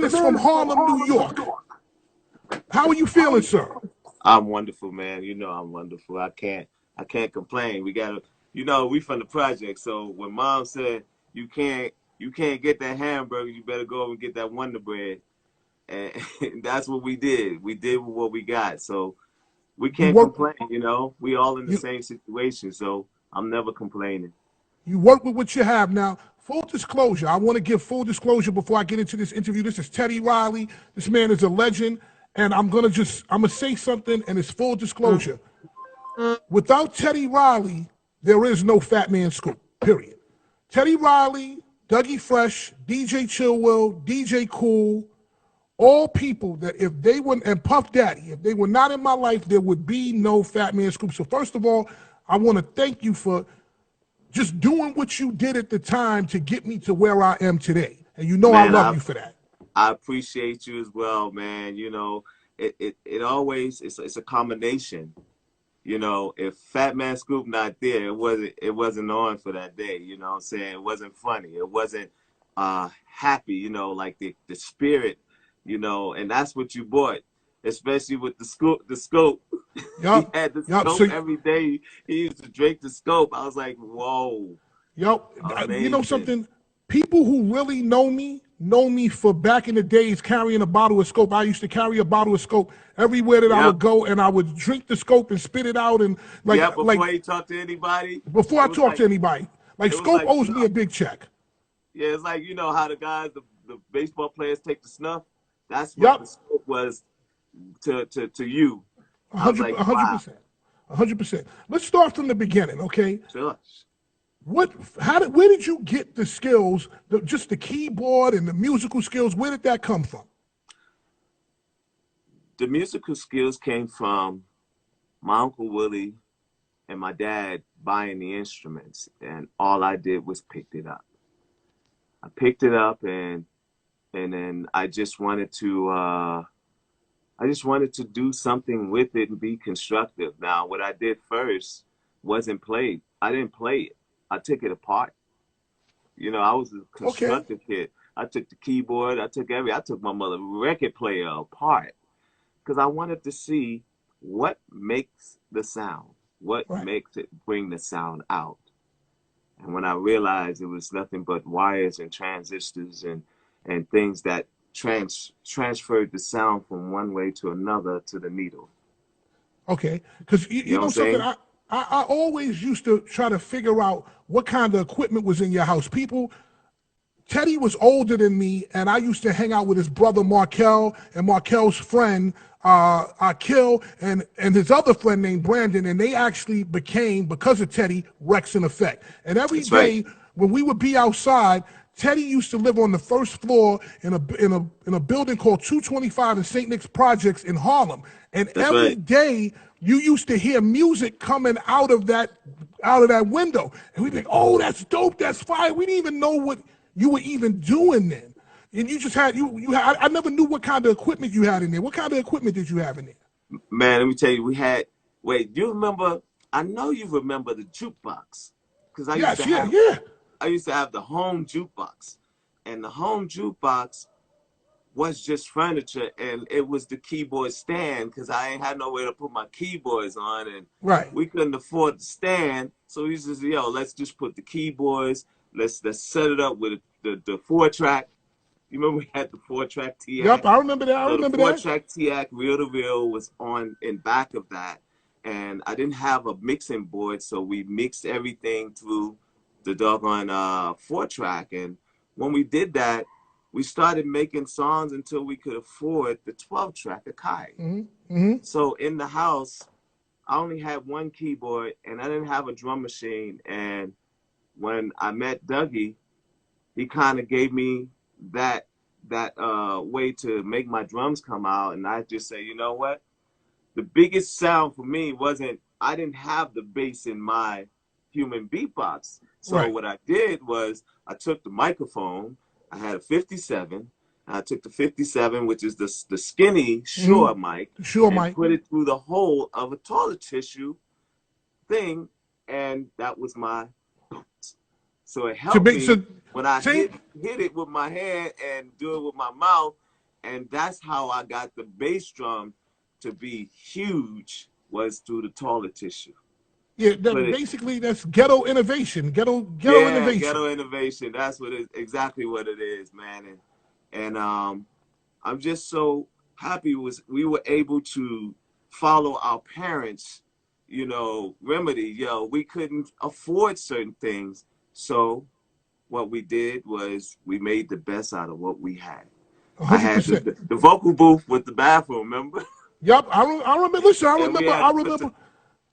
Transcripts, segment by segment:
man is from Harlem, New York. How are you feeling, sir? I'm wonderful, man. I'm wonderful. I can't complain. We gotta, we from the project. So when Mom said you can't get that hamburger, you better go over and get that Wonder Bread, and that's what we did. We did what we got. So we You can't work. complain. We all in the You same situation. So I'm never complaining. you work with what you have now. Full disclosure. I want to give full disclosure before I get into this interview. This is Teddy Riley. This man is a legend, and I'm gonna say something, and it's full disclosure. Without Teddy Riley, there is no Fat Man Scoop, period. Teddy Riley, Dougie Fresh, DJ Chillwell, DJ Cool, all people that if they were, and Puff Daddy, if they were not in my life, there would be no Fat Man Scoop. So first of all, I want to thank you for just doing what you did at the time to get me to where I am today. And I Man, love you for that. I appreciate you as well, man. It always it's a combination. If Fat Man Scoop not there, it wasn't on for that day. You know what I'm saying? It wasn't funny. It wasn't happy, like the spirit, and that's what you bought, especially with the scope. He Yup, had the yup. scope every day. He used to drink the scope. I was like, whoa, Yup. You know amazing. something? People who really know me for back in the days carrying a bottle of scope. I used to carry a bottle of scope everywhere that I Yep. would go, and I would drink the scope and spit it out, and Yeah, like before he talked to anybody, before it I was talk to anybody. Like it was Scope like owes me a snuff. big check. Yeah, it's like how the guys, the baseball players take the snuff. That's what the Yup, scope was to you. a I was hundred, like, a hundred wow, percent, 100%. Let's start from the beginning, okay? sure. Where did you get the skills, just the keyboard and the musical skills? Where did that come from? The musical skills came from my Uncle Willie and my dad buying the instruments, and all I did was picked it up. I picked it up, and then I just wanted to do something with it and be constructive. Now, what I did first wasn't play. I didn't play it. I took it apart. I was a Okay, constructive kid. I took the keyboard. I took my mother record player apart because I wanted to see what makes the sound, what right. makes it bring the sound out. And when I realized it was nothing but wires and transistors and things that transferred the sound from one way to another to the needle. Okay, because You you know what know I'm something, saying? I always used to try to figure out what kind of equipment was in your house. Teddy was older than me, and I used to hang out with his brother Markel and Markel's friend Kill and his other friend named Brandon, and they actually became, because of Teddy, Rex in Effect. And every That's right. day when we would be outside, Teddy used to live on the first floor in a building called 225 in St. Nick's Projects in Harlem. And That's every right. day you used to hear music coming out of that window. And we'd be like, oh, that's dope, that's fire. We didn't even know what you were even doing then. And you just had you had, I never knew what kind of equipment you had in there. What kind of equipment did you have in there? Man, let me tell you, wait, do you remember, I know you remember the jukebox. Because Yes, yeah, yeah. I used to have the home jukebox. And the home jukebox was just furniture, and it was the keyboard stand because I ain't had nowhere to put my keyboards on, and Right. we couldn't afford the stand. So we just, let's just put the keyboards. Let's set it up with the 4-track. You remember we had the 4-track Yep, TAC? I remember that. I So the remember that. 4-track TAC reel to reel was on in back of that, and I didn't have a mixing board, so we mixed everything through the doggone 4-track. And when we did that, we started making songs until we could afford the 12-track Akai. Mm-hmm. So in the house, I only had one keyboard, and I didn't have a drum machine. And when I met Dougie, he kind of gave me that way to make my drums come out, and I just say, you know what? The biggest sound for me wasn't, I didn't have the bass in my human beatbox. So Right. what I did was I took the microphone, I had a 57, and I took the 57, which is the skinny Shure Mm-hmm. mic, Sure, and Mike. put it through the hole of a toilet tissue thing, and that was my. So it To helped make me so when I same hit it with my hand and do it with my mouth. and that's how I got the bass drum to be huge, was through the taller tissue. Yeah, Put it, basically that's ghetto innovation. Ghetto yeah, innovation. ghetto innovation. That's what it exactly what it is, man. And I'm just so happy was we were able to follow our parents, remedy. We couldn't afford certain things, so what we did was we made the best out of what we had. I had 100%. the vocal booth with the bathroom, remember? Yup, I remember. Listen, And we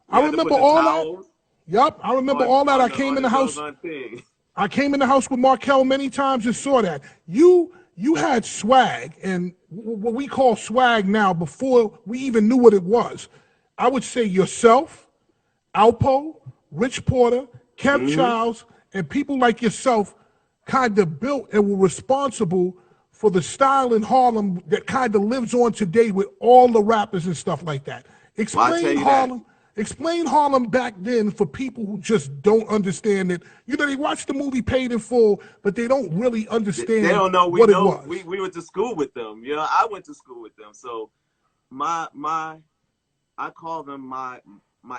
I had to remember put the all that. towels Yup, I remember all that. on the doggone thing. I came in the house with Markel many times and saw that. You had swag, and what we call swag now, before we even knew what it was. I would say yourself, Alpo, Rich Porter, Kev Hmm. Childs, and people like yourself kind of built and were responsible for the style in Harlem that kind of lives on today with all the rappers and stuff like that. Well, I tell Explain you that. Harlem. Explain Harlem back then for people who just don't understand it. They watch the movie Paid in Full, but they don't really They understand don't know we what it know was. we went to school with them. I went to school with them. So my I call them my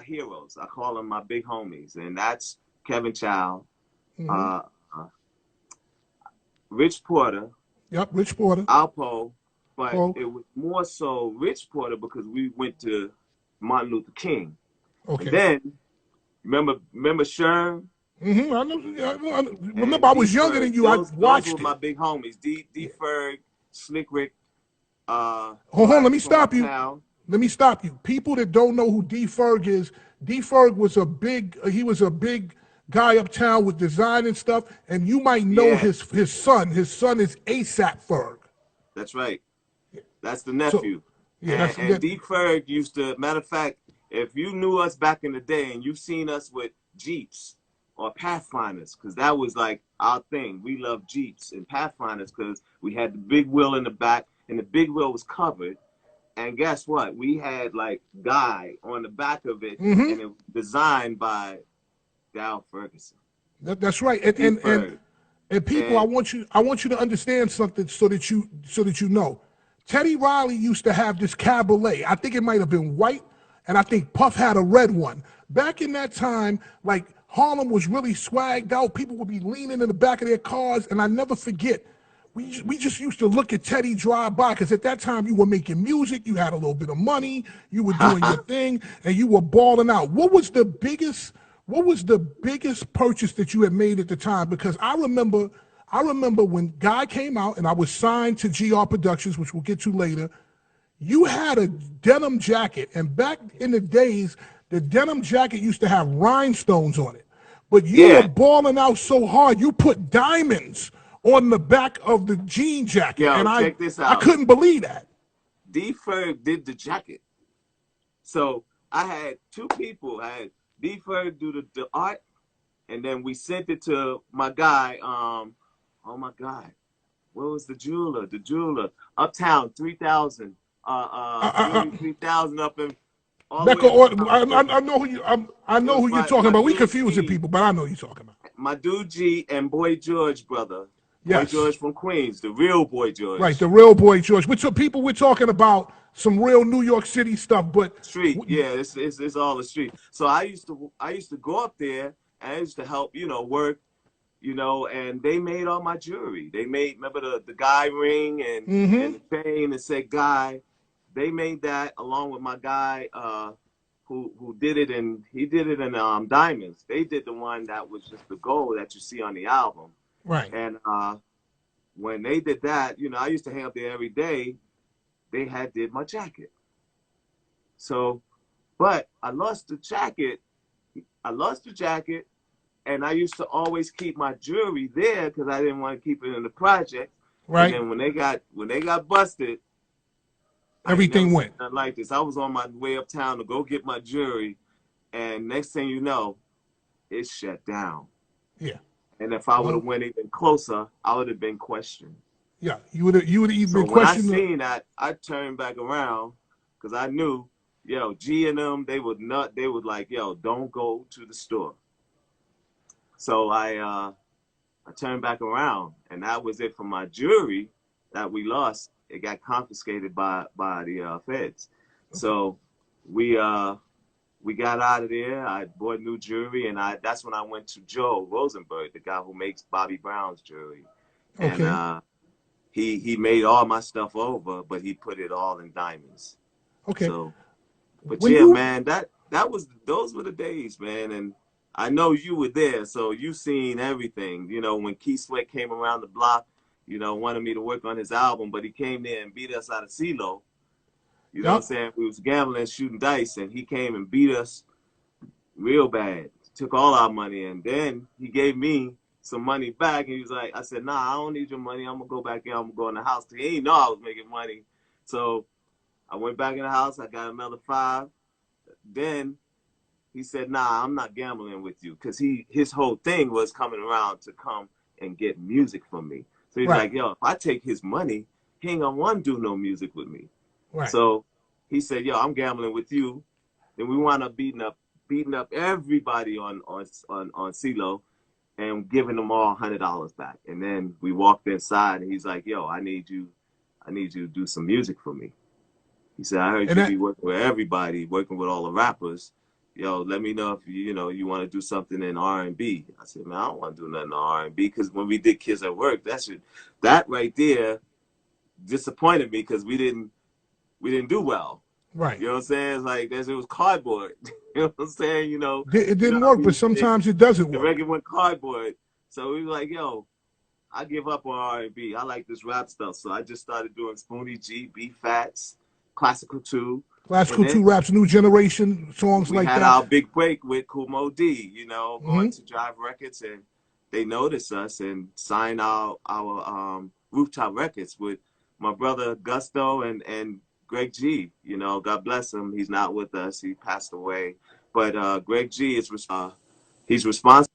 heroes. I call them my big homies, and that's Kevin Child, Hmm. uh, uh, Rich Porter, Yep, Rich Porter. Alpo, but Paul. it was more so Rich Porter because we went to Martin Luther King, and Okay. then remember Sherm I know. Remember, and I D was younger Ferg. than you. I Those were watched it. my big homies. D Yeah. Ferg, Slick Rick, Hold on, let Black me from stop you. Uptown. Let me stop you. People that don't know who D Ferg is, D Ferg was a big guy uptown with design and stuff, and you might know Yeah, his son. His son is ASAP Ferg. that's right. That's the So, nephew. yeah, And that's and that. D Ferg used to, matter of fact, if you knew us back in the day and you've seen us with Jeeps or Pathfinders, because that was like our thing. We loved Jeeps and Pathfinders because we had the big wheel in the back and the big wheel was covered. And guess what? We had like Guy on the back of it Hmm. and it was designed by Dow Ferguson, That's right. And D and and Ferg. and people, And I want you to understand something so that you know. Teddy Riley used to have this cabaret. I think it might have been white, and I think Puff had a red one. Back in that time, like Harlem was really swagged out. People would be leaning in the back of their cars, and I never forget. We just used to look at Teddy drive by because at that time you were making music, you had a little bit of money, you were doing your thing, and you were balling out. What was the biggest purchase that you had made at the time? Because I remember when Guy came out and I was signed to GR Productions, which we'll get to later. You had a denim jacket, and back in the days, the denim jacket used to have rhinestones on it. But you were yeah, balling out so hard, you put diamonds on the back of the jean jacket, and yo, I check this I out. couldn't believe that. D Ferg did the jacket. So I had two people. I had D Ferg do the art, and then we sent it to my guy. Oh my God, what was the jeweler? The jeweler, Uptown 3000, I, I, Jewelry I, 3000 up in all the way Becca, uptown. I know I It know was who you're my talking my about. We dude confusing G, people, but I know who you're talking about. my dude G, and Boy George brother, Boy Yes. George from Queens, the real Boy Right, the George. real boy George. Which people we're talking about some real New York City stuff, but Street, yeah, it's all the street. So I used to go up there and I used to help, work, and they made all my jewelry. They made, remember the guy ring and mm-hmm. the chain that said guy. They made that along with my guy who did it, and he did it in diamonds. They did the one that was just the gold that you see on the album. Right. And when they did that, I used to hang up there every day. They had did my jacket. So, but I lost the jacket. I lost the jacket, and I used to always keep my jewelry there because I didn't want to keep it in the project. And Right. then when they got busted, I ain't never Everything seen went. nothing like this. I was on my way uptown to go get my jewelry, and next thing you know, it shut down. Yeah. And if I would have Well, went even closer, I would have been questioned. yeah. You would have even So been when I questioned. seen that, I turned back around because I knew, G and them, they would not. They would like, don't go to the store. So I turned back around, and that was it for my jewelry that we lost. it got confiscated by the feds. So we got out of there. I bought new jewelry, and that's when I went to Joe Rosenberg, the guy who makes Bobby Brown's jewelry, and Okay. he made all my stuff over, but he put it all in diamonds. Okay. So, but When yeah, you man, those were the days, man, and I know you were there, so you seen everything. You know, when Keith Sweat came around the block, you know, wanted me to work on his album, but he came there and beat us out of CeeLo. You know what I'm Yep. saying? We was gambling, shooting dice, and he came and beat us real bad. Took all our money, and then he gave me some money back, and he was like, I said, nah, I don't need your money. I'm gonna go back in. I'm gonna go in the house. He didn't know I was making money, so I went back in the house. I got another 5. Then he said, nah, I'm not gambling with you, because his whole thing was coming around to come and get music from me. So he's Right. like, yo, if I take his money, he ain't gonna want to do no music with me. Right. So he said, yo, I'm gambling with you. Then we wound up beating up everybody on CeeLo and giving them all $100 back. And then we walked inside, and he's like, yo, I need you to do some music for me. He said, I heard And you that be working with everybody, working with all the rappers. Yo, let me know if you want to do something in R&B. I said, man, I don't want to do nothing in R&B, because when we did Kids at Work, that right there disappointed me, because we didn't do well. right. You know what I'm saying? It's like it was cardboard. You know what I'm saying? It You know didn't how work, we but used to make sometimes it doesn't the work. record went cardboard. So we were like, yo, I give up on R&B. I like this rap stuff. So I just started doing Spoonie G, B Fats, Classical 2. And Classical then two raps, new generation songs we like had that. our big break with Kumo D, Hmm. going to Jive Records, and they noticed us and signed our rooftop records with my brother Gusto and Greg G. God bless him. He's not with us. He passed away. But Greg G he's responsible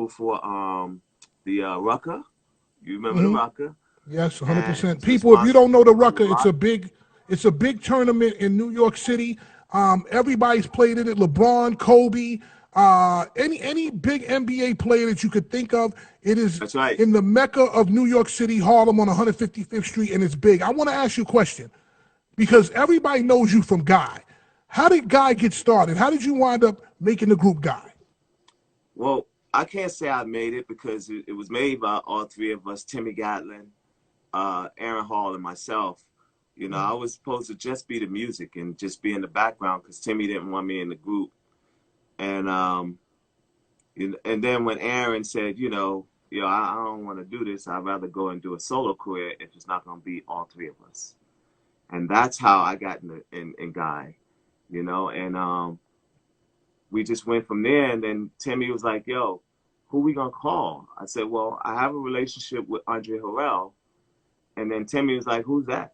for the Rucker. You remember the Hmm. Rucker? Yes, And 100%. he's People, if you don't responsible know the for Rucker, Rock. it's a big tournament in New York City. Everybody's played in it. LeBron, Kobe, any big NBA player that you could think of. It is That's right. in the mecca of New York City, Harlem on 155th Street, and it's big. I want to ask you a question because everybody knows you from Guy. How did Guy get started? How did you wind up making the group Guy? Well, I can't say I made it, because it was made by all 3 of us: Timmy Gatlin, Aaron Hall, and myself. I was supposed to just be the music and just be in the background, because Timmy didn't want me in the group. And then when Aaron said, I don't want to do this. I'd rather go and do a solo career if it's not going to be all 3 of us. And that's how I got in Guy, and we just went from there. And then Timmy was like, yo, who we gonna call? I said, well, I have a relationship with Andre Harrell. And then Timmy was like, who's that?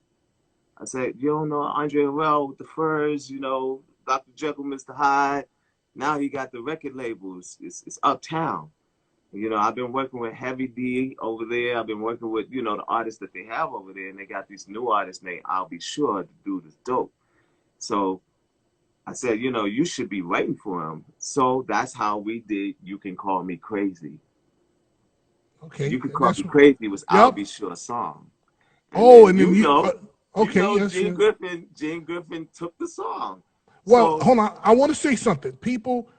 I said, you don't know Andre Harrell with the furs, Dr. Jekyll, Mr. Hyde. Now he got the record labels. It's Uptown. I've been working with Heavy D over there. I've been working with, the artists that they have over there. And they got these new artists named I'll Be Sure. The dude is dope. So I said, you should be writing for him. So that's how we did You Can Call Me Crazy. Okay, You Can and Call that's Me Crazy was I'll yep. Be Sure song. And Oh, then and then okay, yes, Gene yes. Griffin took the song. Well, So hold on. I want to say something. People,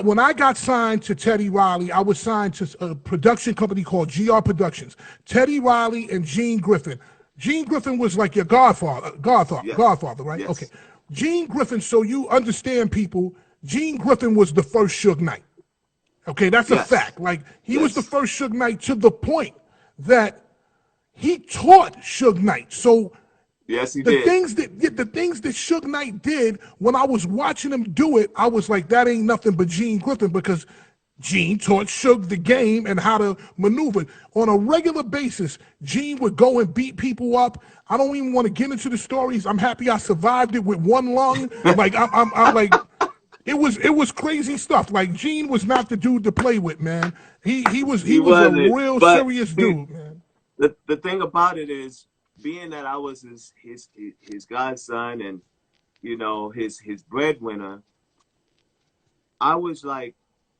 when I got signed to Teddy Riley, I was signed to a production company called GR Productions. Teddy Riley and Gene Griffin. Gene Griffin was like your yes, godfather, right? Okay. yes, Gene Griffin, so you understand, people, Gene Griffin was the first Suge Knight. Okay, that's a yes, fact. Like, he was the yes, first Suge Knight to the point that he taught Suge Knight. So yes, he did. the things that Suge Knight did when I was watching him do it, I was like, that ain't nothing but Gene Griffin, because Gene taught Suge the game and how to maneuver on a regular basis. Gene would go and beat people up. I don't even want to get into the stories. I'm happy I survived it with one lung. Like I'm like. It was crazy stuff. Like, Gene was not the dude to play with, man. He He was a wasn't. real But serious see, dude, man. the thing about it is, being that I was his godson and his breadwinner, I was like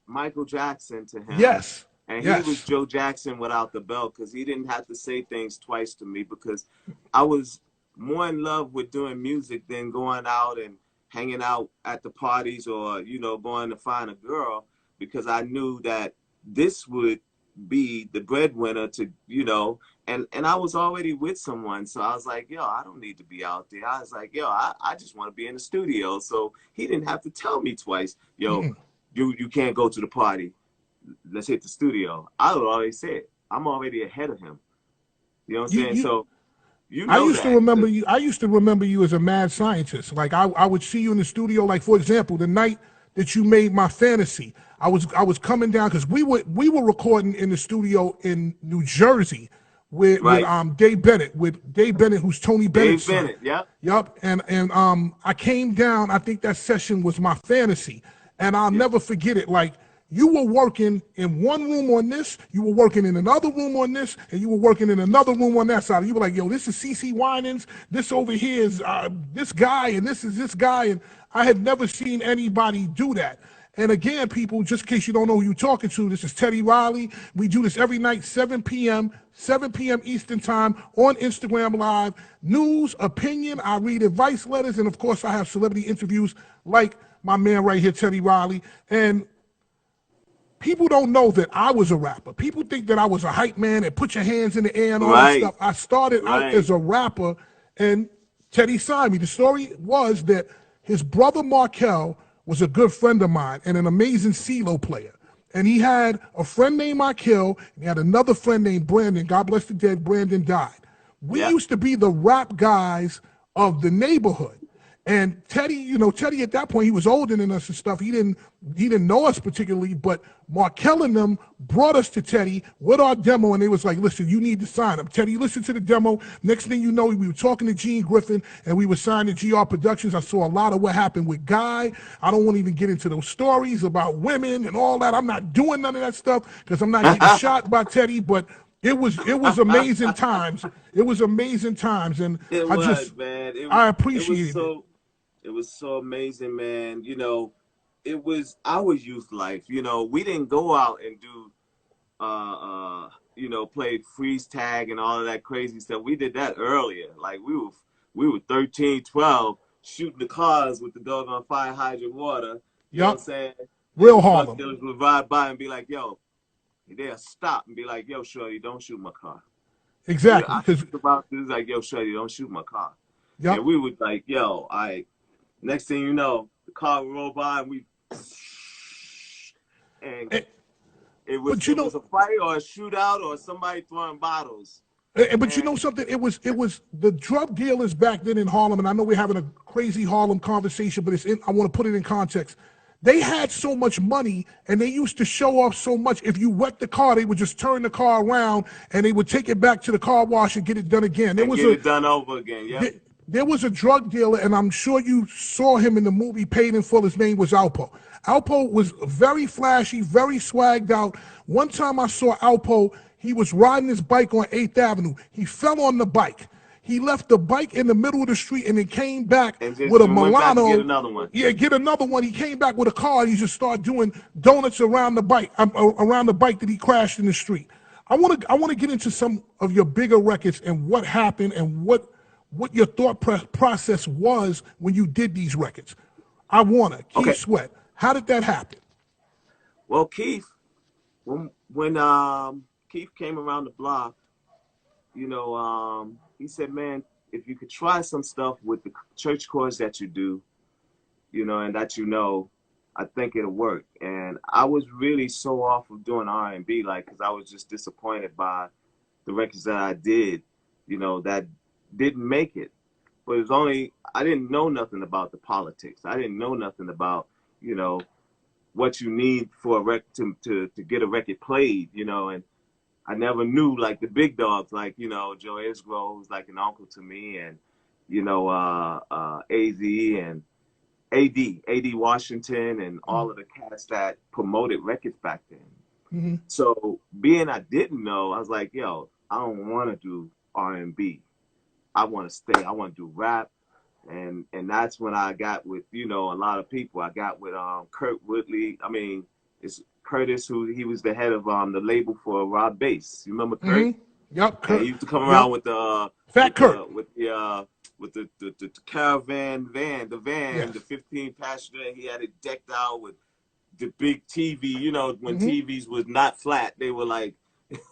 Michael Jackson to him, Yes. And he was Yes. Joe Jackson without the belt, because he didn't have to say things twice to me, because I was more in love with doing music than going out and hanging out at the parties, or, you know, going to find a girl, because I knew that this would be the breadwinner to, you know, and I was already with someone. So I was like, yo, I don't need to be out there. I was like, yo, I just want to be in the studio. So he didn't have to tell me twice, yo, Mm-mm. you can't go to the party, let's hit the studio. I would already say it. I'm already ahead of him. You know what I'm You saying? you So you I know used to that. remember you. I used to remember you as a mad scientist. Like I would see you in the studio. Like for example, the night that you made my fantasy, I was coming down because we were recording in the studio in New Jersey with Right. Dave Bennett, who's Tony Bennett's Dave son. Bennett. Yep. Yup, and I came down. I think that session was my fantasy, and I'll Yep. never forget it. Like you were working in one room on this, you were working in another room on this, and you were working in another room on that side. You were like, "Yo, this is CC Winans. This over here is this guy, and this is this guy." And I had never seen anybody do that. And again, people, just in case you don't know who you're talking to, this is Teddy Riley. We do this every night, 7 p.m., 7 p.m. Eastern Time on Instagram Live. News, opinion, I read advice letters, and of course, I have celebrity interviews like my man right here, Teddy Riley. And people don't know that I was a rapper. People think that I was a hype man and put your hands in the air and all that Right. stuff. I started out Right. as a rapper, and Teddy signed me. The story was that his brother Micheal was a good friend of mine and an amazing CeeLo player. And he had a friend named Micheal, and he had another friend named Brandon. God bless the dead, Brandon died. We Yep. used to be the rap guys of the neighborhood. And Teddy, Teddy at that point, he was older than us and stuff. He didn't know us particularly, but Markel and them brought us to Teddy with our demo, and they was like, listen, you need to sign him. Teddy listened to the demo. Next thing you know, we were talking to Gene Griffin, and we were signed to GR Productions. I saw a lot of what happened with Guy. I don't want to even get into those stories about women and all that. I'm not doing none of that stuff because I'm not getting shot by Teddy, but it was amazing times. It was amazing times, and It I was, just man. I It was appreciated it. so it was so amazing, man. You know, it was our youth life. You know, we didn't go out and do play freeze tag and all of that crazy stuff. We did that earlier. Like we were 13, 12, shooting the cars with the dog on fire hydrant water. You know what I'm Yup, saying? real And drug Harlem. dealers would ride by and be like, yo, they'll stop and be like, yo, shorty, don't shoot my car. Exactly, I because talked about this like, yo, shorty, don't shoot my car. And yup. we would like, yo, next thing you know, the car would roll by and and Eh, it was But it was a fight or a shootout or somebody throwing bottles. but you And know something? It was the drug dealers back then in Harlem, and I know we're having a crazy Harlem conversation, but I want to put it in context. They had so much money, and they used to show off so much. If you wrecked the car, they would just turn the car around, and they would take it back to the car wash and get it done again. There and was get a it done over again. Yep. there, there was a drug dealer, and I'm sure you saw him in the movie Paid in Full. His name was Alpo. Alpo was very flashy, very swagged out. One time I saw Alpo, he was riding his bike on 8th Avenue. He fell on the bike. He left the bike in the middle of the street and then came back And just with a went back to get Milano. another one. Yeah, get another one. He came back with a car and he just started doing donuts around the bike, around the bike that he crashed in the street. I want to get into some of your bigger records and what happened and what your thought process was when you did these records. I wanna Keith Okay. Sweat. How did that happen? Well, Keith, when Keith came around the block, he said, man, if you could try some stuff with the church chords that you do, and that I think it'll work. And I was really so off of doing R&B, like, because I was just disappointed by the records that I did, that didn't make it. But it was only, I didn't know nothing about the politics. I didn't know nothing about, you know, what you need for a to get a record played, and I never knew like the big dogs, like, Joe Isgrove, who's like an uncle to me, and, AZ and AD Washington, and all of the cats that promoted records back then. Mm-hmm. So being I didn't know, I was like, yo, I don't want to do R&B. I want to stay. I want to do rap, and that's when I got with a lot of people. I got with Kurt Woodley. I mean, it's Curtis, who he was the head of the label for Rob Bass. You remember Kurt? Yep, And he Kurt. used to come Yep. around with the Fat Kurt. the caravan van, Yes. the 15 passenger. And he had it decked out with the big TV. You know, when Mm-hmm. TVs was not flat, they were like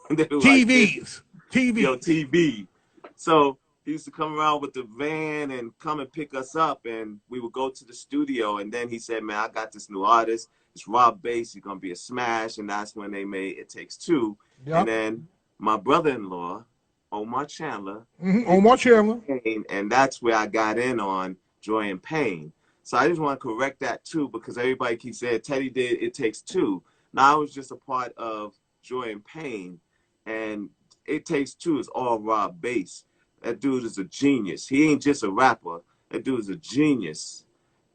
they were like this. TVs. TVs. TV. So he used to come around with the van and come and pick us up, and we would go to the studio. And then he said, "Man, I got this new artist. It's Rob Bass. He's gonna be a smash." And that's when they made It Takes Two. Yep. And then my brother-in-law, Omar Chandler, Omar Chandler. and that's where I got in on Joy and Pain. So I just want to correct that too, because everybody keeps saying Teddy did It Takes Two. Now I was just a part of Joy and Pain, and It Takes Two is all Rob Bass. That dude is a genius. He ain't just a rapper. That dude is a genius.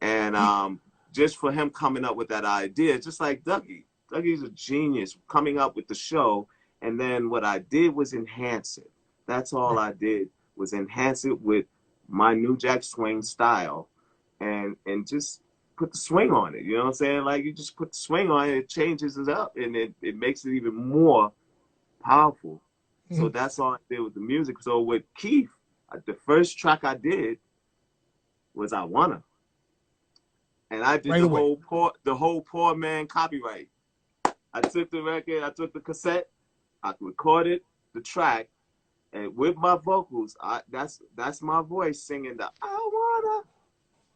And just for him coming up with that idea, just like Dougie. Dougie's a genius coming up with the show. And then what I did was enhance it. That's all I did, was enhance it with my New Jack Swing style and just put the swing on it. You know what I'm saying? Like, you just put the swing on it, it changes it up, and it makes it even more powerful. So that's all I did with the music. So with Keith, the first track I did was I Wanna. And I did the whole poor man copyright. I took the record, I took the cassette, I recorded the track, and with my vocals, that's my voice singing the I Wanna.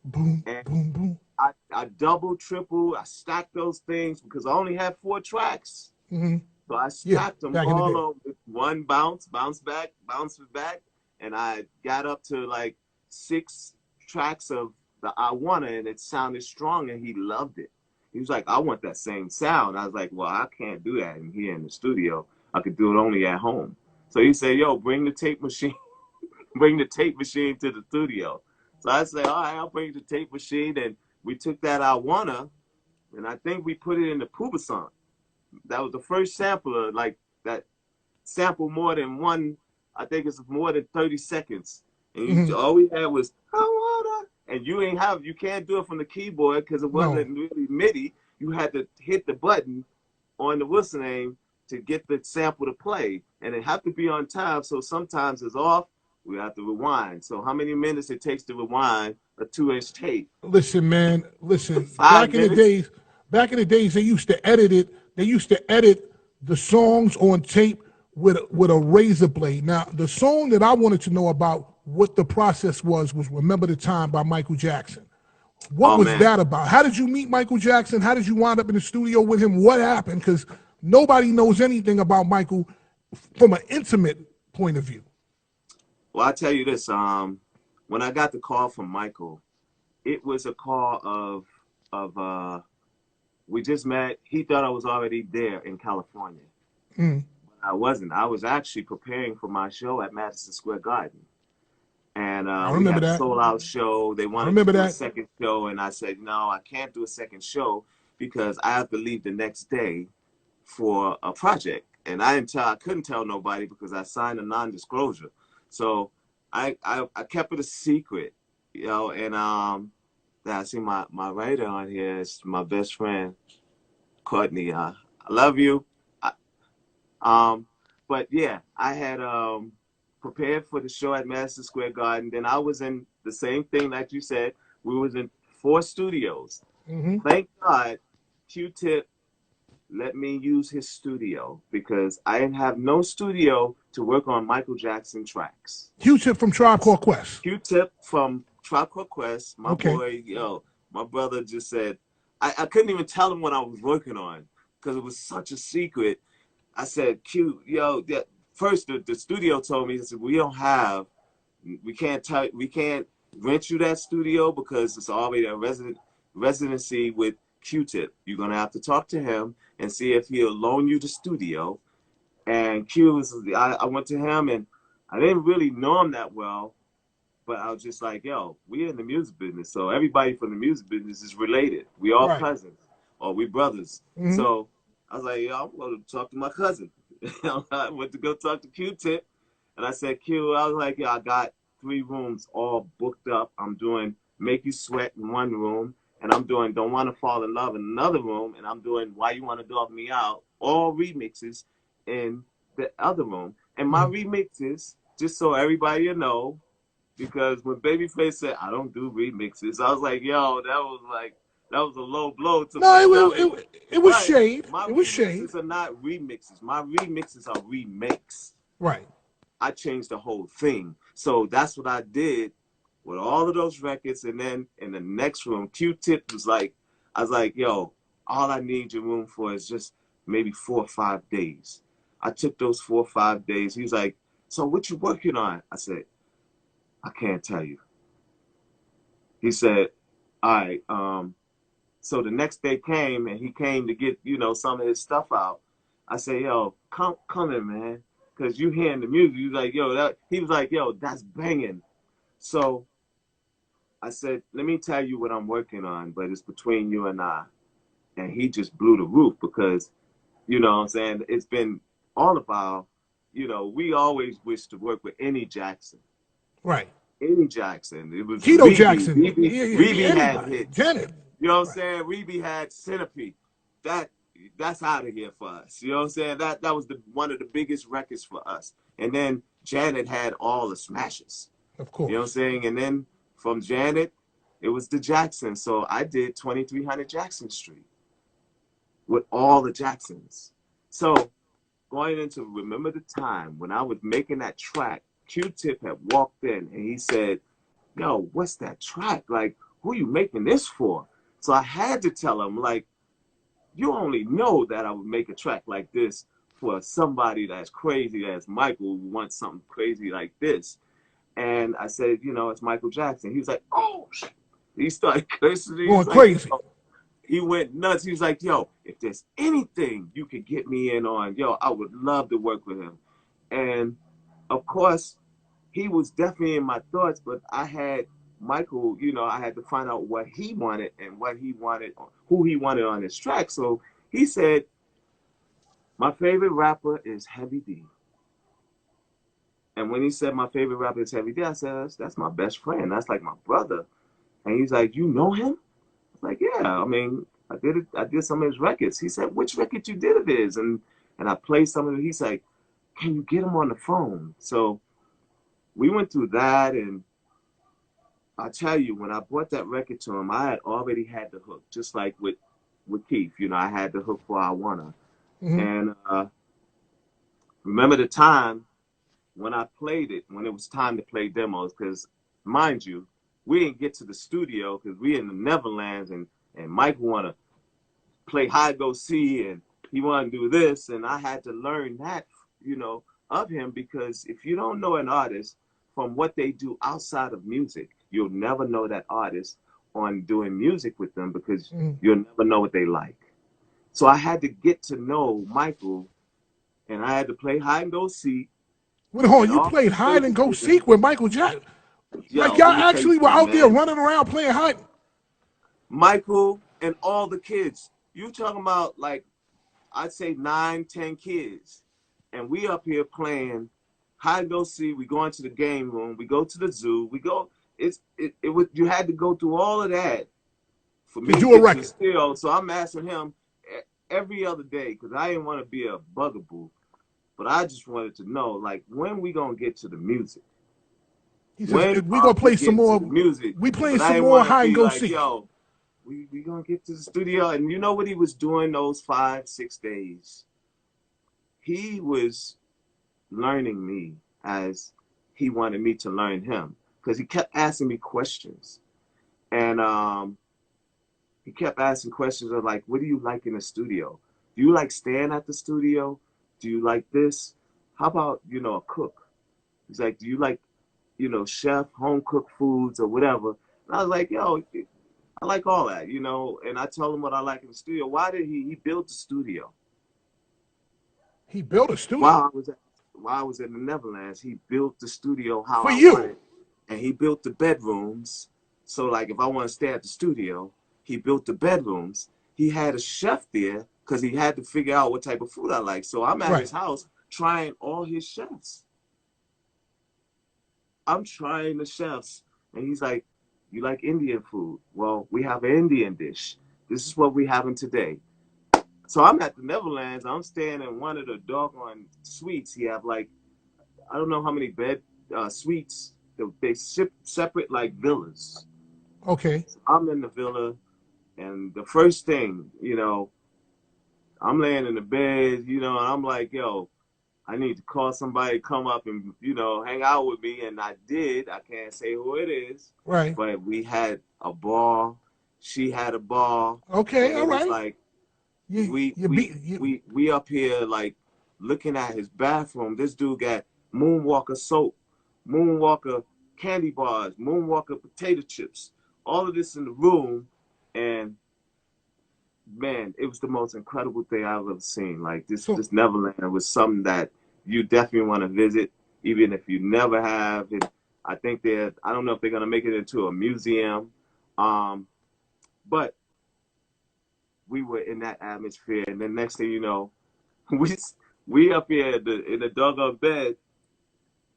Boom, and boom, boom. I double, triple, I stacked those things because I only had 4 tracks. Mm-hmm. So I stacked them all the on with one bounce back, and I got up to like 6 tracks of the I Wanna, and it sounded strong, and he loved it. He was like, I want that same sound. I was like, well, I can't do that in here in the studio. I could do it only at home. So he said, yo, bring the tape machine, bring the tape machine to the studio. So I said, all right, I'll bring the tape machine, and we took that I Wanna, and I think we put it in the Pooba song. That was the first sampler, like that sample more than one, I think it's more than 30 seconds. And all we had was, I wanna, and you can't do it from the keyboard because it wasn't really MIDI. You had to hit the button on the whistle name to get the sample to play. And it had to be on time, so sometimes it's off, we have to rewind. So how many minutes it takes to rewind a 2-inch tape? Listen, man, listen. 5 minutes? Back in the days, they used to edit it. They used to edit the songs on tape with a razor blade. Now, the song that I wanted to know about what the process was Remember the Time by Michael Jackson. What was that about? How did you meet Michael Jackson? How did you wind up in the studio with him? What happened? Because nobody knows anything about Michael from an intimate point of view. Well, I'll tell you this. When I got the call from Michael, it was a call of we just met. He thought I was already there in California. I wasn't. I was actually preparing for my show at Madison Square Garden. And we had a sold-out show. They wanted to do a second show, and I said, no, I can't do a second show because I have to leave the next day for a project. And I couldn't tell nobody because I signed a non-disclosure. So I kept it a secret, you know. And I see my writer on here. It's my best friend, Courtney. I love you. But yeah, I had prepared for the show at Madison Square Garden. Then I was in the same thing like you said. We was in 4 studios. Thank God Q-Tip let me use his studio because I didn't have no studio to work on Michael Jackson tracks. Q-Tip from Tribe Called Quest. Q-Tip from Tribe Called Quest. My boy, my brother just said, I couldn't even tell him what I was working on because it was such a secret. I said, Q, first the studio told me, they said, we can't rent you that studio because it's already a residency with Q-Tip. You're gonna have to talk to him and see if he'll loan you the studio. And I went to him and I didn't really know him that well, but I was just like, yo, we're in the music business, so everybody from the music business is related. We all cousins or we brothers. So I was like, yo, I'm going to talk to my cousin. I went to go talk to Q-Tip, and I said, Q, I was like, yo, I got 3 rooms all booked up. I'm doing Make You Sweat in one room, and I'm doing Don't Want to Fall in Love in another room, and I'm doing Why You Want to Dog Me Out, all remixes in the other room. And my remixes, just so everybody will know, because when Babyface said I don't do remixes, I was like, yo, that was a low blow to No, myself. it was But shade. my It was shade. remixes are not remixes. My remixes are remakes. Right. I changed the whole thing. So that's what I did with all of those records. And then in the next room, Q-Tip was like, I was like, yo, all I need your room for is just maybe 4 or 5 days. I took those 4 or 5 days. He was like, so what you working on? I said, I can't tell you. He said, all right. So the next day came, and he came to get, some of his stuff out. I said, yo, come in, man. Because you hearing the music. He was like, he was like, yo, that's banging. So I said, let me tell you what I'm working on, but it's between you and I. And he just blew the roof because, you know what I'm saying, it's been all about, we always wish to work with any Jackson. Right. Any Jackson. It was Keto Reby. Jackson. Reby had Anybody. hits. Janet. You know what I'm saying? Reby had Centipede. That's out of here for us. You know what I'm saying? That was one of the biggest records for us. And then Janet had all the smashes. Of course. You know what I'm saying? And then from Janet, it was the Jackson. So I did 2300 Jackson Street with all the Jacksons. So going into Remember the Time, when I was making that track, Q-Tip had walked in and he said, yo, what's that track? Like, who you making this for? So I had to tell him, like, you only know that I would make a track like this for somebody that's crazy, as Michael, who wants something crazy like this. And I said, it's Michael Jackson. He was like, oh, shit. He started cursing. He Going was crazy. Like, he went nuts. He was like, yo, if there's anything you could get me in on, I would love to work with him. And, of course, he was definitely in my thoughts, but I had Michael, I had to find out what he wanted and what he wanted, who he wanted on his track. So he said, my favorite rapper is Heavy D. And when he said my favorite rapper is Heavy D, I said, that's my best friend. That's like my brother. And he's like, you know him? I was like, yeah, I mean, I did some of his records. He said, which record you did it is? And I played some of it. He's like, can you get him on the phone? So we went through that, and I tell you, when I brought that record to him, I had already had the hook, just like with Keith. I had the hook for I Wanna. And Remember the Time when I played it, when it was time to play demos, because mind you, we didn't get to the studio because we in the Netherlands, and Mike want to play hide go see, and he want to do this, and I had to learn that, of him, because if you don't know an artist from what they do outside of music, you'll never know that artist on doing music with them, because you'll never know what they like. So I had to get to know Michael, and I had to play hide and go seek. Wait, hold on, you played hide and go seek with Michael Jackson? Like, y'all actually were out there running around playing hide? Michael and all the kids. You talking about, like, I'd say 9, 10 kids. And we up here playing hide and go seek. We go into the game room. We go to the zoo. We go. You had to go through all of that for me to do a get record. to the studio. So I'm asking him every other day, because I didn't want to be a bugaboo, but I just wanted to know, like, when we gonna get to the music? He says, we gonna play some more music. We playing some more hide and go seek. Yo, we gonna get to the studio. And you know what he was doing those 5, 6 days? He was learning me as he wanted me to learn him, because he kept asking me questions. And he kept asking questions of, like, what do you like in the studio? Do you like staying at the studio? Do you like this? How about, a cook? He's like, do you like, chef, home cooked foods or whatever? And I was like, yo, I like all that, and I told him what I like in the studio. Why did he built the studio? He built a studio? While I was in the Netherlands, he built the studio how for I you. wanted. And he built the bedrooms. So, like, if I want to stay at the studio, he built the bedrooms. He had a chef there because he had to figure out what type of food I like. So I'm at his house trying all his chefs. I'm trying the chefs. And he's like, You like Indian food? Well, we have an Indian dish. This is what we having today. So I'm at the Netherlands. I'm staying in one of the doggone suites. He have like, I don't know how many bed suites. They ship separate like villas. Okay. I'm in the villa, and the first thing, I'm laying in the bed, and I'm like, yo, I need to call somebody to come up and, hang out with me. And I did. I can't say who it is, Right. but we had a ball. She had a ball. Okay. And All it was right. like, You we you we beat you. we up here like looking at his bathroom. This dude got Moonwalker soap, Moonwalker candy bars, Moonwalker potato chips, all of this in the room. And man, it was the most incredible thing I've ever seen. Like So this Neverland was something that you definitely want to visit, even if you never have. And I think I don't know if they're gonna make it into a museum, um, but we were in that atmosphere, and then next thing you know, we we up here in the doggone bed,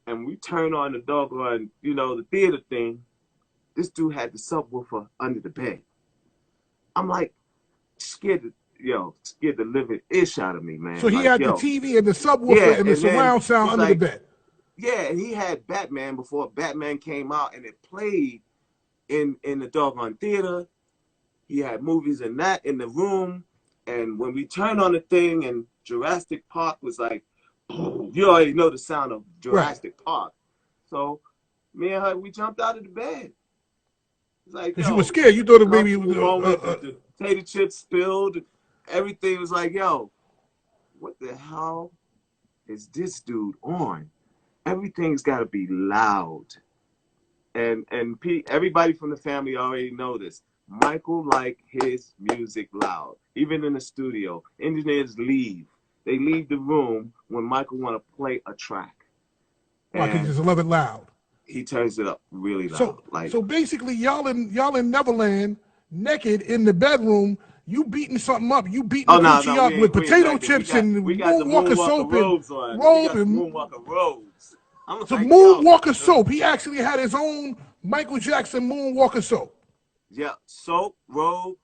and we turn on the doggone, the theater thing. This dude had the subwoofer under the bed. I'm like scared to, scared the living ish out of me, so man. he Like, had the yo, TV and the subwoofer yeah, and the and then surround sound he's under the like, bed. yeah, and he had Batman before Batman came out, and it played in the doggone theater. He had movies in the room, and when we turned on the thing, and Jurassic Park was like, you already know the sound of Right. Jurassic Park. So me and her, we jumped out of the bed. It's like, Because you were yo, scared. You thought it maybe it was comfortable moment. The potato chips spilled. Everything was like, yo, what the hell is this dude on? Everything's got to be loud. And everybody from the family already know this. Michael like his music loud. Even in the studio, engineers leave. They leave the room when Michael want to play a track, why? Because you and just love it loud. he turns it up really So loud. Like, so basically, y'all in Neverland, naked in the bedroom. You beating something up. You beating the oh no, coochie no, up with we ain't potato like that. chips We and got the Moonwalker Moonwalker soap and robes on. We robe got the and Moonwalker robes. I'm so like, yo, Moonwalker soap. He actually had his own Michael Jackson Moonwalker soap. yeah, soap, robe,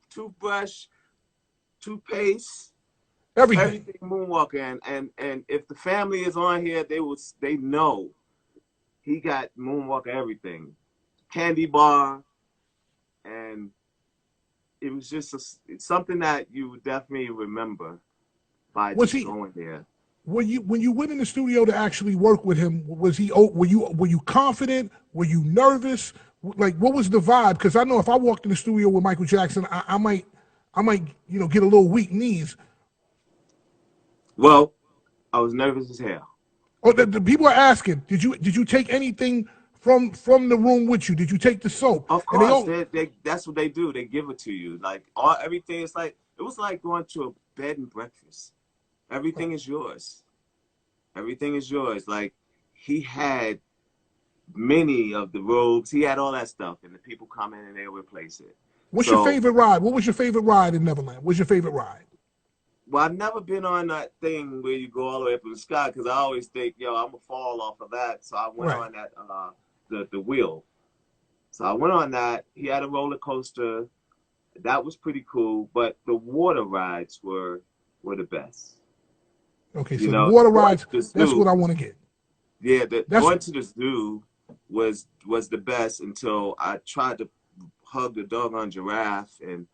toothbrush, toothpaste, Everything. everything Moonwalker. And if the family is on here, they know he got Moonwalker everything, candy bar, and it was just it's something that you would definitely remember by Was just he? going there. When you went in the studio to actually work with him? Was he? Were you confident? Were you nervous? Like what was the vibe? Because I know if I walked in the studio with Michael Jackson, I might get a little weak knees. Well, I was nervous as hell. Or the people are asking, did you take anything from the room with you? Did you take the soap? Of And they course, all they that's what they do. They give it to you. Like all everything is like it was like going to a bed and breakfast. Everything is yours. Everything is yours. Like he had many of the robes. He had all that stuff, and the people come in and they replace it. what's your So, favorite ride? What was your favorite ride in Neverland? What's your favorite ride? well, I've never been on that thing where you go all the way up in the sky because I always think, yo, I'm gonna fall off of that. So I went Right. on that the wheel. So I went on that. He had a roller coaster. That was pretty cool. But the water rides were the best. Okay, You so the know, water going to rides, the that's what zoo. I want to get. Yeah, That's going to the zoo was the best until I tried to hug the doggone giraffe and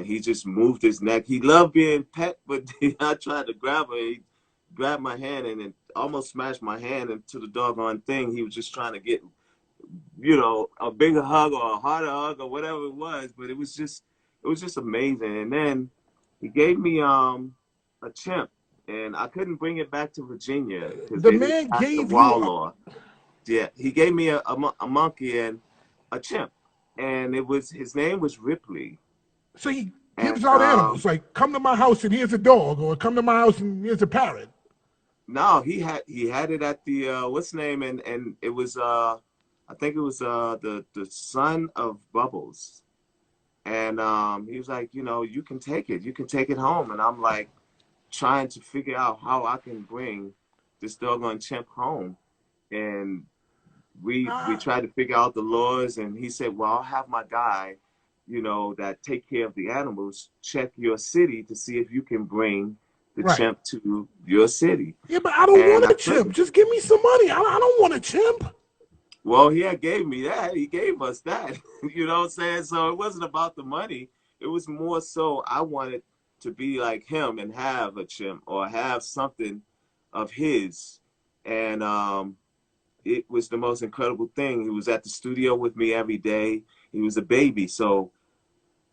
he just moved his neck. He loved being pet, but I tried to grab her. He grabbed my hand and it almost smashed my hand into the doggone thing. He was just trying to get, a bigger hug or a harder hug or whatever it was. But it was just amazing. And then he gave me a chimp, and I couldn't bring it back to Virginia because the they didn't man pass the gave you. wild law. Yeah, he gave me a monkey and a chimp, and his name was Ripley. So he And gives out animals like come to my house and here's a dog, or come to my house and here's a parrot. no, he had it at the what's the name, and it was I think it was the son of Bubbles, and he was like, you can take it home, and I'm like trying to figure out how I can bring this doggone chimp home, and we tried to figure out the laws, and he said, well, I'll have my guy, you know, that take care of the animals, check your city to see if you can bring the Right. chimp to your city. Yeah, but I don't And want I a chimp. couldn't. Just give me some money. I don't want a chimp. Well, he had gave me that. He gave us that. You know what I'm saying? So it wasn't about the money. It was more so I wanted to be like him and have a chimp or have something of his. And it was the most incredible thing. He was at the studio with me every day. He was a baby. So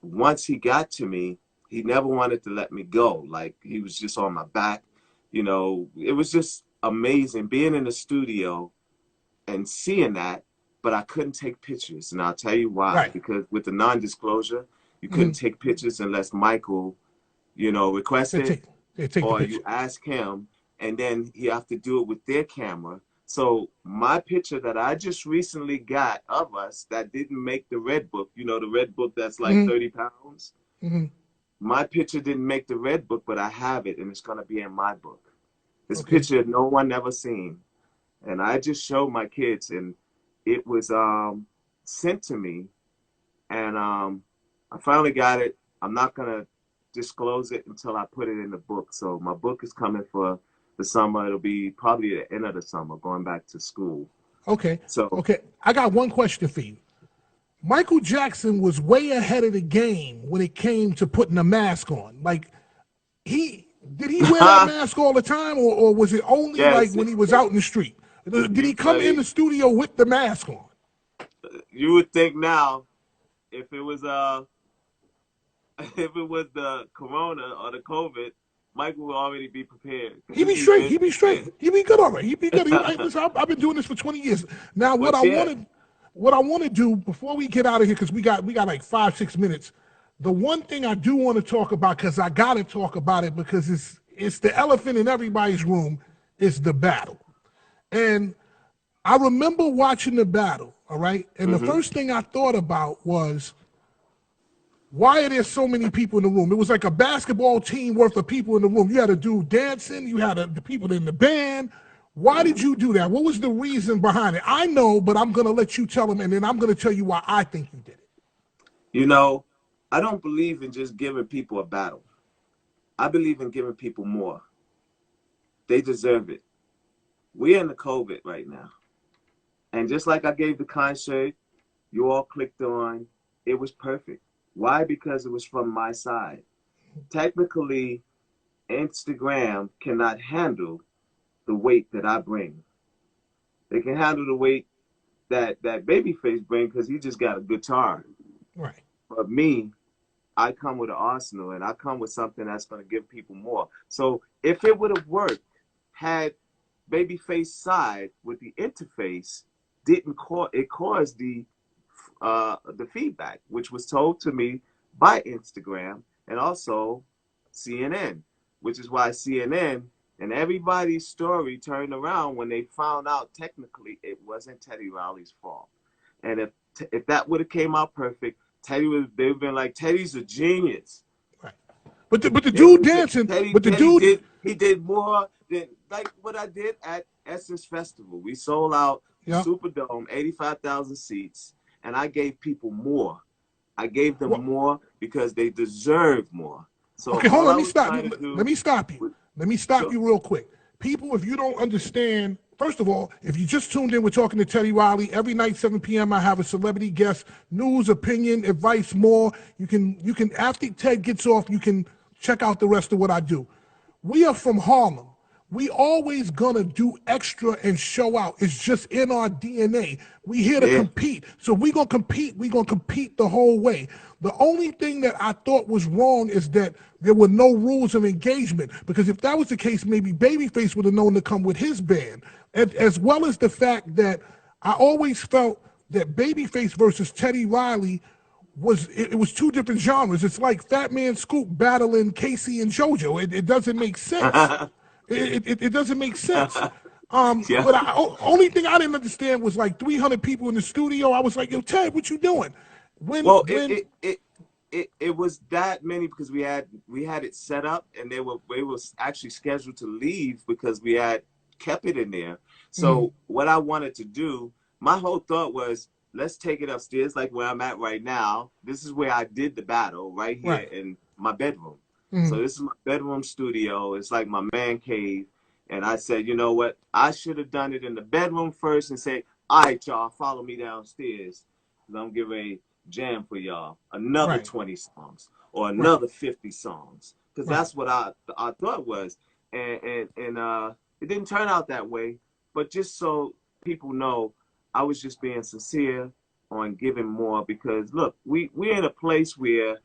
once he got to me, he never wanted to let me go. Like he was just on my back. You know, it was just amazing being in the studio and seeing that, but I couldn't take pictures. And I'll tell you why. Right. Because with the non-disclosure, you couldn't Mm-hmm. take pictures unless Micheal, you know, requested They take the or picture. you ask him, and then you have to do it with their camera. So my picture that I just recently got of us that didn't make the red book, you know, the red book that's like Mm-hmm. 30 pounds. Mm-hmm. My picture didn't make the red book, but I have it, and it's going to be in my book. This Okay. picture no one ever seen. And I just showed my kids, and it was sent to me, and I finally got it. I'm not going to disclose it until I put it in the book. So my book is coming for the summer. It'll be probably the end of the summer, going back to school. Okay. So Okay. I got one question for you. Michael Jackson was way ahead of the game when it came to putting a mask on. Like did he wear that mask all the time, or was it only like yes, when he was out in the street? Did he you come in funny. the studio with the mask on? You would think now if it was if it was the corona or the COVID, Michael would already be prepared He because be he's straight. been He be straight. prepared. He be good. All right. He be good. Listen, I've been doing this for 20 years. Now, But yeah, what I want to do before we get out of here, because we got like 5-6 minutes. The one thing I do want to talk about, because I got to talk about it, because it's the elephant in everybody's room, is the battle. And I remember watching the battle. All right. And the hmm first thing I thought about was, why are there so many people in the room? It was like a basketball team worth of people in the room. You had a dude dancing, you had the people in the band. Why did you do that? What was the reason behind it? I know, but I'm going to let you tell them, and then I'm going to tell you why I think you did it. you know, I don't believe in just giving people a battle. I believe in giving people more. They deserve it. We're in the COVID right now. And just like I gave the concert, you all clicked on, it was perfect. Why? Because it was from my side. Technically, Instagram cannot handle the weight that I bring. They can handle the weight that Babyface bring because he just got a guitar. Right. But me, I come with an arsenal, and I come with something that's going to give people more. So if it would have worked, had Babyface side with the interface didn't cause it caused the feedback, which was told to me by Instagram and also CNN, which is why CNN and everybody's story turned around when they found out technically it wasn't Teddy Riley's fault. And if that would have came out perfect, they'd have been like, Teddy's a genius. Right. But the They dude would have dancing, Teddy but the Teddy dude, did more than like what I did at Essence Festival. We sold out the yeah. Superdome, 85,000 seats, and I gave people more. I gave them What? more because they deserve more. So Okay, hold on. all Let I me was stop. trying to Let do me stop you. was Let me stop sure. you real quick. People, if you don't understand, first of all, if you just tuned in, we're talking to Teddy Riley. Every night, 7 p.m., I have a celebrity guest, news, opinion, advice, more. You can after Ted gets off, you can check out the rest of what I do. We are from Harlem. We always gonna do extra and show out. It's just in our DNA. We here to Yeah. compete. So we gonna compete. We gonna compete the whole way. The only thing that I thought was wrong is that there were no rules of engagement. Because if that was the case, maybe Babyface would have known to come with his band. And as well as the fact that I always felt that Babyface versus Teddy Riley it was two different genres. It's like Fat Man Scoop battling Casey and JoJo. It doesn't make sense. It doesn't make sense. Yeah. But only thing I didn't understand was like 300 people in the studio. I was like, yo, Ted, what you doing? Well, When it was that many because we had it set up, and they were actually scheduled to leave because we had kept it in there. mm, So what I wanted to do, my whole thought was, let's take it upstairs, like where I'm at right now. This is where I did the battle, right here Right. in my bedroom. So Mm-hmm. this is my bedroom studio. It's like my man cave. And I said, you know what? I should have done it in the bedroom first and say, all right, y'all, follow me downstairs. Cause I'm getting ready to jam for y'all another Right. 20 songs or Right. another 50 songs. Because Right. that's what I thought was. And it didn't turn out that way. But just so people know, I was just being sincere on giving more because look, we're in a place where,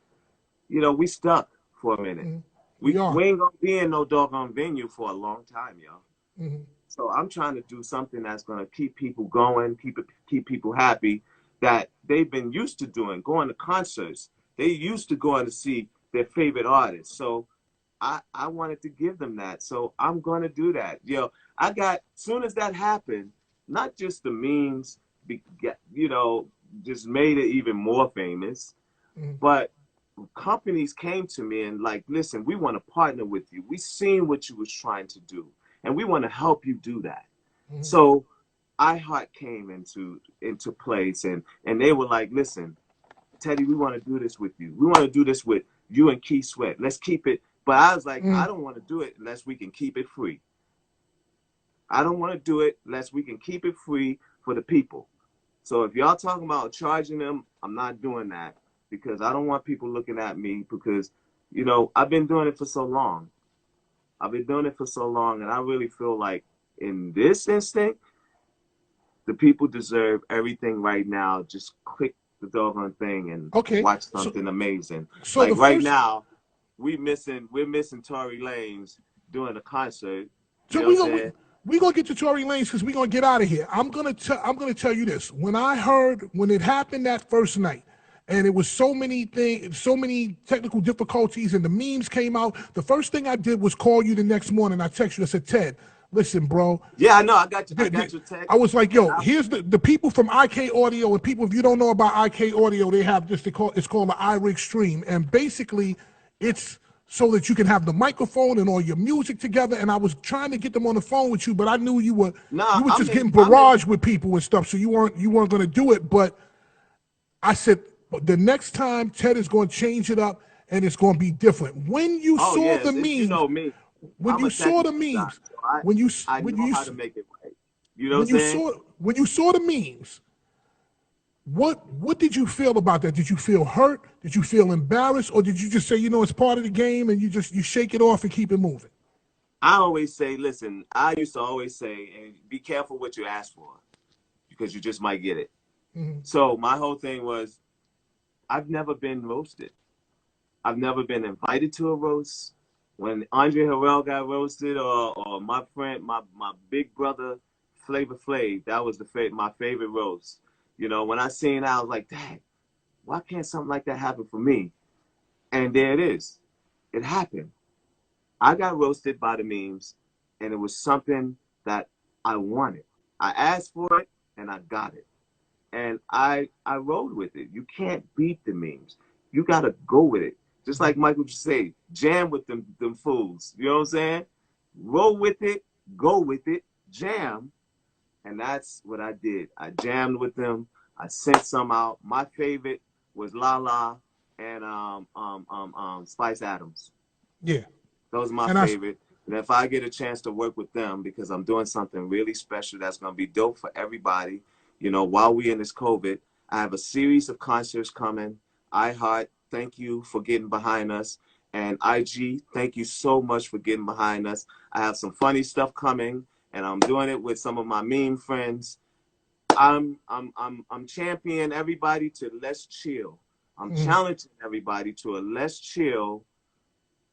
you know, we stuck for a minute. Mm-hmm. We We are. ain't gonna be in no doggone venue for a long time, y'all. Mm-hmm. So I'm trying to do something that's gonna keep people going, keep people happy that they've been used to doing, going to concerts. They used to going to see their favorite artists. So I wanted to give them that. So I'm gonna do that. Yo, I got soon as that happened, not just the memes, you know, just made it even more famous, Mm-hmm. but companies came to me and like, listen, we want to partner with you. We seen what you was trying to do, and we want to help you do that. Mm-hmm. So iHeart came into place, and they were like, listen, Teddy, we want to do this with you. We want to do this with you and Keith Sweat. Let's keep it. But I was like, I Mm-hmm. don't want to do it unless we can keep it free. I don't want to do it unless we can keep it free for the people. So if y'all talking about charging them, I'm not doing that because I don't want people looking at me because, you know, I've been doing it for so long. I've been doing it for so long, and I really feel like in this instant, the people deserve everything right now. Just click the doggone thing and Okay. watch So something amazing. so the Like right first. now, we're missing Tory Lanez doing a concert. You So know what I'm we saying? we gonna get to Tory Lanez because we gonna get out of here. I'm gonna tell you this. When it happened that first night, and it was so many things, so many technical difficulties, and the memes came out. The first thing I did was call you the next morning. I texted you. I said, Ted, listen, bro. Yeah, I know. I th- got th- your I text, was like, and yo, I here's the people from IK Audio, and people, if you don't know about IK Audio, they have this, it's called the iRig Stream. And basically, it's so that you can have the microphone and all your music together. And I was trying to get them on the phone with you, but I knew no, you was just getting I'm in. barraged with people and stuff, so you weren't gonna do it. But I said, but the next time Ted is gonna change it up and it's gonna be different. When you Oh saw the yes, you memes, know me. when I'm you a saw the technical guy, memes, so when you I when know you how to make it right. You know what I'm saying? when you saw the memes, what did you feel about that? Did you feel hurt? Did you feel embarrassed, or did you just say, it's part of the game, and you shake it off and keep it moving? I always say, listen, I used to always say, and be careful what you ask for because you just might get it. Mm-hmm. So my whole thing was, I've never been roasted. I've never been invited to a roast. When Andre Harrell got roasted, or my friend, my big brother, Flavor Flav, that was my favorite roast. You know, when I seen that, I was like, dang, why can't something like that happen for me? And there it is. It happened. I got roasted by the memes, and it was something that I wanted. I asked for it, and I got it. And I rode with it. You can't beat the memes. You gotta go with it. Just like Michael just say, jam with them fools. You know what I'm saying? Roll with it, go with it, jam, and that's what I did. I jammed with them. I sent some out. My favorite was Lala and Spice Adams. Yeah, Those are my and I favorite. And if I get a chance to work with them, because I'm doing something really special that's going to be dope for everybody, you know, while we in this COVID, I have a series of concerts coming. iHeart, thank you for getting behind us. And IG, thank you so much for getting behind us. I have some funny stuff coming, and I'm doing it with some of my meme friends. I'm championing everybody to let's chill. I'm mhm. challenging everybody to a let's chill,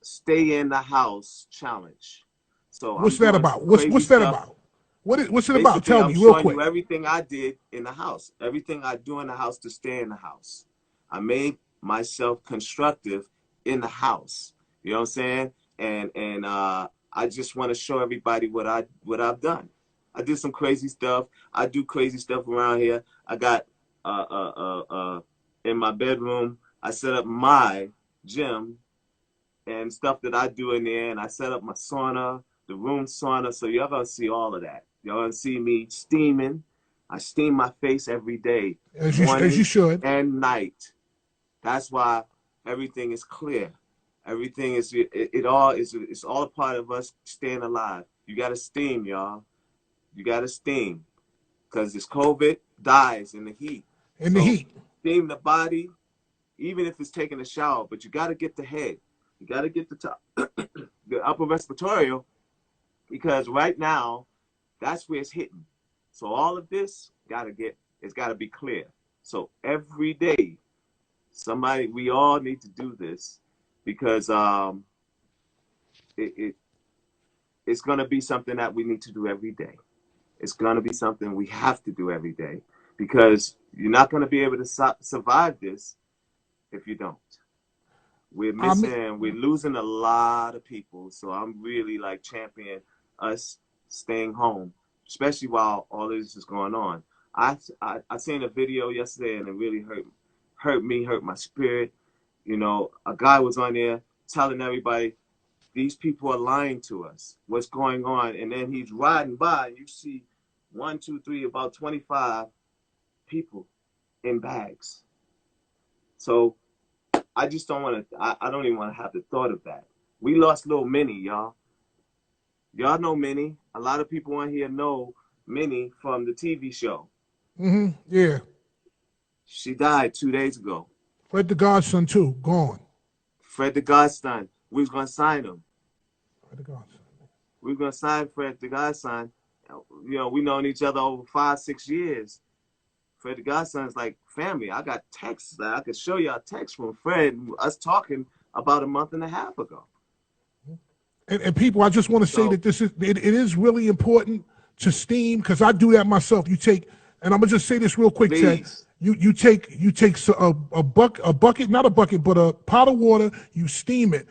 stay in the house challenge. So I'm What's that doing some about? What's crazy that stuff. about? What's it about? Basically, Tell I'm me real showing you quick. everything I did in the house, everything I do in the house to stay in the house. I made myself constructive in the house. You know what I'm saying? And I just want to show everybody what I've done. I did some crazy stuff. I do crazy stuff around here. I got in my bedroom. I set up my gym and stuff that I do in there. And I set up my sauna, the room sauna. So y'all gonna see all of that. Y'all gonna see me steaming. I steam my face every day, as you morning should. and night. That's why everything is clear. Everything is it all is it's all a part of us staying alive. You gotta steam, y'all. You gotta steam. Because this COVID dies in the heat. In the So heat. steam the body, even if it's taking a shower, but you gotta get the head. You gotta get the top the upper respiratory, because right now that's where it's hitting. So all of this it's gotta be clear. So every day, we all need to do this, because it, it it's gonna be something that we need to do every day. It's gonna be something we have to do every day, because you're not gonna be able to survive this if you don't. We're losing a lot of people. So I'm really like champion us staying home, especially while all this is going on. I seen a video yesterday, and it really hurt my spirit. You know, a guy was on there telling everybody these people are lying to us. What's going on? And then he's riding by, and you see one, two, three, about 25 people in bags. So I just don't want to. I don't even want to have the thought of that. We lost little Minnie, y'all. Y'all know Minnie. A lot of people on here know Minnie from the TV show. Yeah. She died 2 days ago. Fred the Godson too. Gone. Fred the Godson. We was gonna sign him. Fred the Godson. We were gonna sign Fred the Godson. You know, we known each other over 5-6 years. Fred the Godson's like family. I got texts that I could show y'all texts from Fred, us talking about a month and a half ago. And people, I just want to say that it is really important to steam, because I do that myself. You take, and I'm gonna just say this real quick, Ted. You take a bucket, not a bucket, but a pot of water. You steam it,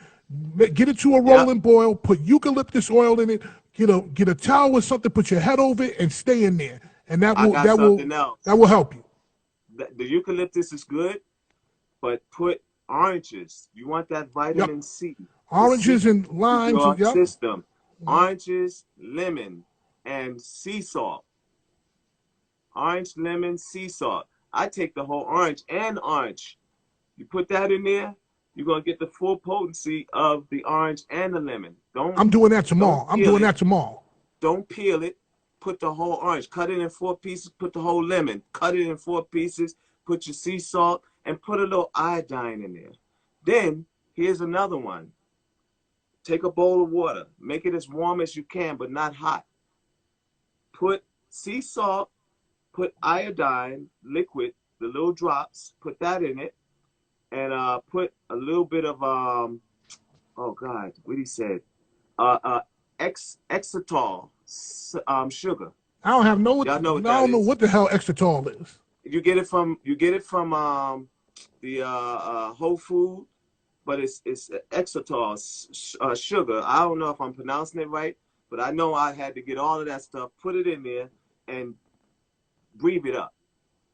get it to a rolling boil. Put eucalyptus oil in it. Get a towel or something. Put your head over it and stay in there, and that will help you. The eucalyptus is good, but put oranges. You want that vitamin C. Oranges and limes. Your system. Oranges, lemon, and sea salt. Orange, lemon, sea salt. I take the whole orange and orange. You put that in there, you're gonna get the full potency of the orange and the lemon. I'm doing that tomorrow. Don't peel it. Put the whole orange. Cut it in 4 pieces. Put the whole lemon. Cut it in 4 pieces. Put your sea salt and put a little iodine in there. Then here's another one. Take a bowl of water. Make it as warm as you can, but not hot. Put sea salt. Put iodine liquid, the little drops. Put that in it, and put a little bit of oh God, what he said, Exetol, sugar. I don't have no. Y'all know what I don't know is. what the hell Exetol is. You get it from the Whole Food, but it's Exetol sugar. I don't know if I'm pronouncing it right, but I know I had to get all of that stuff, put it in there, and breathe it up.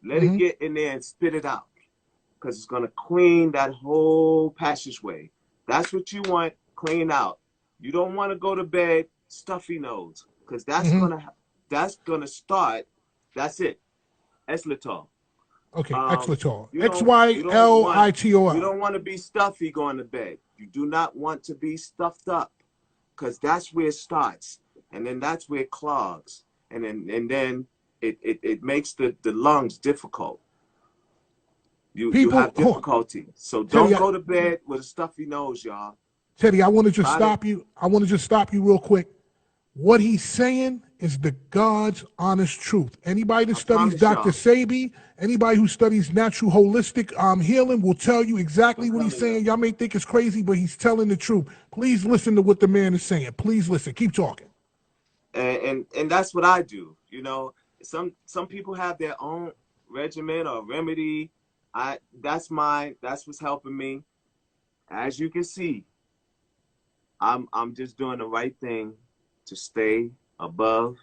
Let it get in there and spit it out, because it's gonna clean that whole passageway. That's what you want, clean out. You don't want to go to bed stuffy nose, because that's gonna start. That's it. Exlitol. Okay, Exlitol. Xylitol. You don't want to be stuffy going to bed. You do not want to be stuffed up, because that's where it starts, and then that's where it clogs, and then it makes the lungs difficult. You have difficulty. So don't go to bed with a stuffy nose, y'all. Teddy, I want to just stop you. I want to just stop you real quick. What he's saying is the God's honest truth. Anybody that studies Dr. Sebi, anybody who studies natural holistic healing will tell you exactly what he's saying. Y'all may think it's crazy, but he's telling the truth. Please listen to what the man is saying. Please listen. Keep talking. And that's what I do. You know, some people have their own regimen or remedy. That's mine. That's what's helping me. As you can see, I'm just doing the right thing to stay above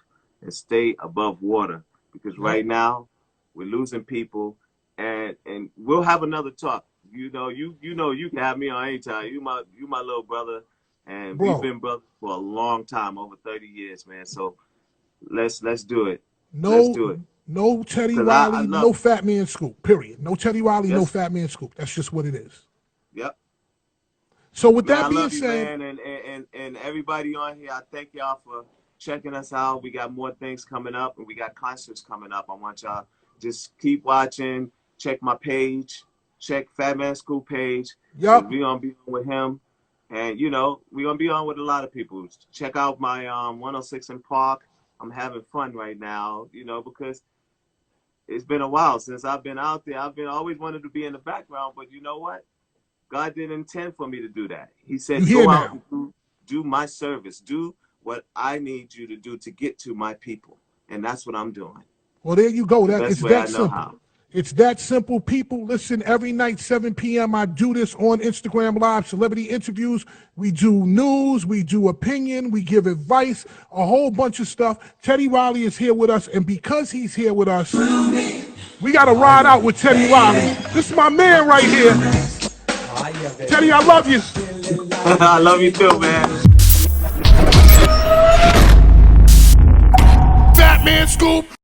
water, because right now we're losing people, and we'll have another talk. You know you can have me on anytime. You my little brother, and we've been brothers for a long time, over 30 years, man. So let's do it. Let's do it. No Teddy 'Cause I Riley, love no it. Fat Man Scoop. Period. No Teddy Riley, no Yes. Fat Man Scoop. That's just what it is. Yep. So with Man, that I being love you, said, man, and everybody on here. I thank y'all for checking us out. We got more things coming up, and we got concerts coming up. I want y'all just keep watching. Check my page. Check Fat Man School page, because yup. we gonna be on with him, and we gonna be on with a lot of people. Check out my 106 in Park. I'm having fun right now, because it's been a while since I've been out there. I've been always wanted to be in the background, but you know what? God didn't intend for me to do that. He You said, here go out now. and do my service. Do what I need you to do to get to my people. And that's what I'm doing. Well, there you go. The That best it's way I that know simple. how. It's that simple, people. Listen, every night, 7 p.m., I do this on Instagram Live, celebrity interviews. We do news, we do opinion, we give advice, a whole bunch of stuff. Teddy Riley is here with us, and because he's here with us, we got to ride out with Teddy Riley. This is my man right here. Teddy, I love you. I love you too, man. Fat Man Scoop.